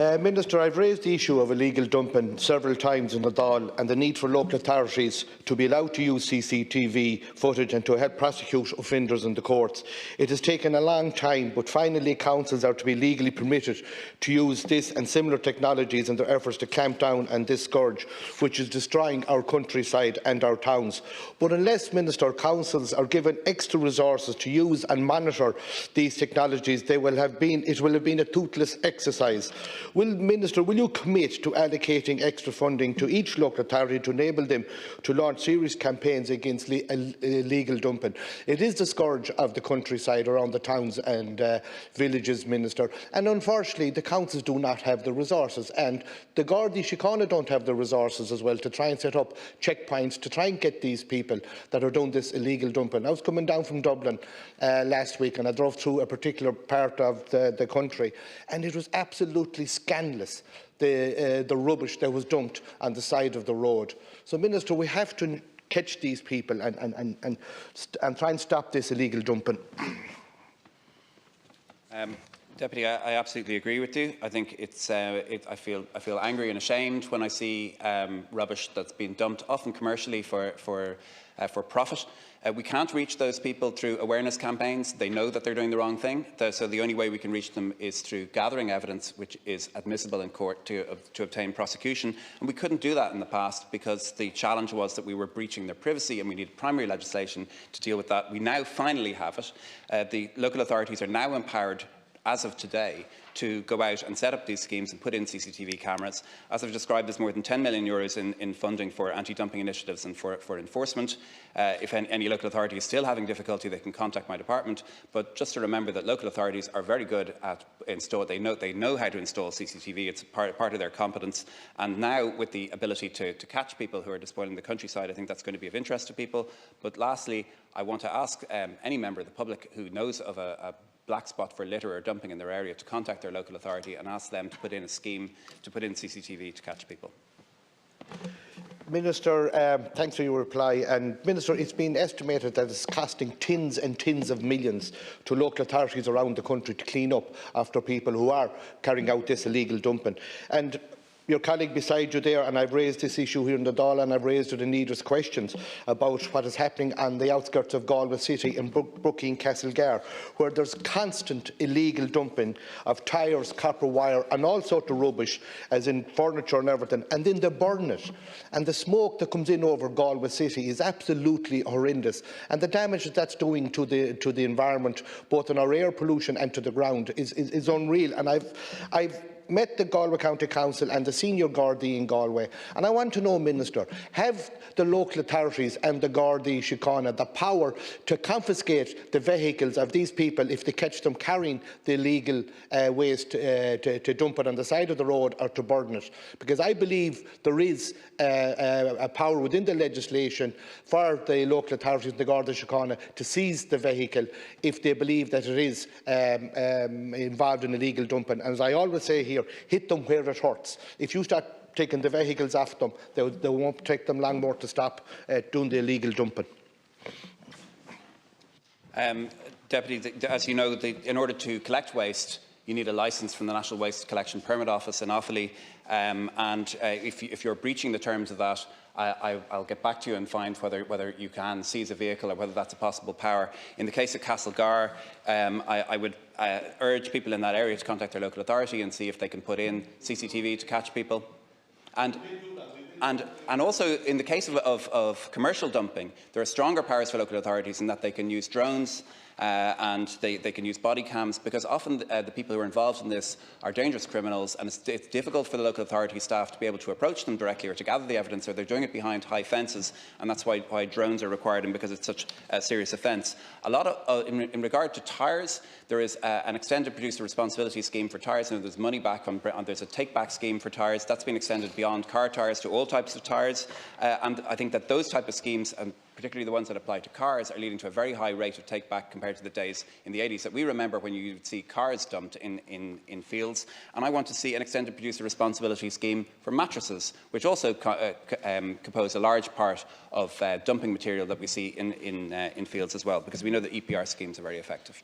Minister, I have raised the issue of illegal dumping several times in the Dáil and the need for local authorities to be allowed to use CCTV footage and to help prosecute offenders in the courts. It has taken a long time, but finally councils are to be legally permitted to use this and similar technologies in their efforts to clamp down on this scourge, which is destroying our countryside and our towns. But unless, Minister, councils are given extra resources to use and monitor these technologies, it will have been a toothless exercise. Minister, will you commit to allocating extra funding to each local authority to enable them to launch serious campaigns against illegal dumping? It is the scourge of the countryside around the towns and villages, Minister, and unfortunately the councils do not have the resources, and the Gardaí Síochána don't have the resources as well to try and set up checkpoints to try and get these people that are doing this illegal dumping. I was coming down from Dublin last week and I drove through a particular part of the country, and it was absolutely scandalous, the rubbish that was dumped on the side of the road. So, Minister, we have to catch these people and try and stop this illegal dumping. Deputy, I absolutely agree with you. I think I feel angry and ashamed when I see rubbish that's being dumped, often commercially for profit. We can't reach those people through awareness campaigns. They know that they're doing the wrong thing, so the only way we can reach them is through gathering evidence which is admissible in court to obtain prosecution. And we couldn't do that in the past because the challenge was that we were breaching their privacy and we needed primary legislation to deal with that. We now finally have it. The local authorities are now empowered, as of today, to go out and set up these schemes and put in CCTV cameras. As I've described, there's more than €10 million in funding for anti-dumping initiatives and for enforcement. If any local authority is still having difficulty, they can contact my department. But just to remember that local authorities are very good at they know how to install CCTV. It's part of their competence. And now, with the ability to catch people who are despoiling the countryside, I think that's going to be of interest to people. But lastly, I want to ask any member of the public who knows of a black spot for litter or dumping in their area to contact their local authority and ask them to put in a scheme to put in CCTV to catch people. Minister, thanks for your reply. And Minister, it's been estimated that it's costing tens and tens of millions to local authorities around the country to clean up after people who are carrying out this illegal dumping. And your colleague beside you there, and I've raised this issue here in the Dáil, and I've raised it in numerous questions about what is happening on the outskirts of Galway City in Brookie and Castlegar, where there's constant illegal dumping of tyres, copper wire and all sorts of rubbish, as in furniture and everything, and then they burn it. And the smoke that comes in over Galway City is absolutely horrendous, and the damage that that's doing to the environment, both in our air pollution and to the ground, is unreal. And I've met the Galway County Council and the senior Gardaí in Galway, and I want to know, Minister, have the local authorities and the Gardaí Síochána the power to confiscate the vehicles of these people if they catch them carrying the illegal waste to dump it on the side of the road or to burn it? Because I believe there is a power within the legislation for the local authorities and the Gardaí Síochána to seize the vehicle if they believe that it is involved in illegal dumping. And as I always say here, hit them where it hurts. If you start taking the vehicles off them, they won't take them long more to stop doing the illegal dumping. Deputy, as you know, in order to collect waste, you need a licence from the National Waste Collection Permit Office in Offaly, and if you're breaching the terms of that, I'll get back to you and find whether you can seize a vehicle or whether that's a possible power. In the case of Castlegar, I would urge people in that area to contact their local authority and see if they can put in CCTV to catch people. And also, in the case of commercial dumping, there are stronger powers for local authorities in that they can use drones and they can use body cams, because often the people who are involved in this are dangerous criminals, and it's difficult for the local authority staff to be able to approach them directly or to gather the evidence, or they're doing it behind high fences, and that's why drones are required, and because it's such a serious offence. A lot of, in regard to tyres, there is an extended producer responsibility scheme for tyres, and there's money back there's a take-back scheme for tyres. That's been extended beyond car tyres to all types of tyres, and I think that those type of schemes, and particularly the ones that apply to cars, are leading to a very high rate of take-back compared to the days in the 80s that we remember when you would see cars dumped in fields. And I want to see an extended producer responsibility scheme for mattresses, which also compose a large part of dumping material that we see in fields as well, because we know that EPR schemes are very effective.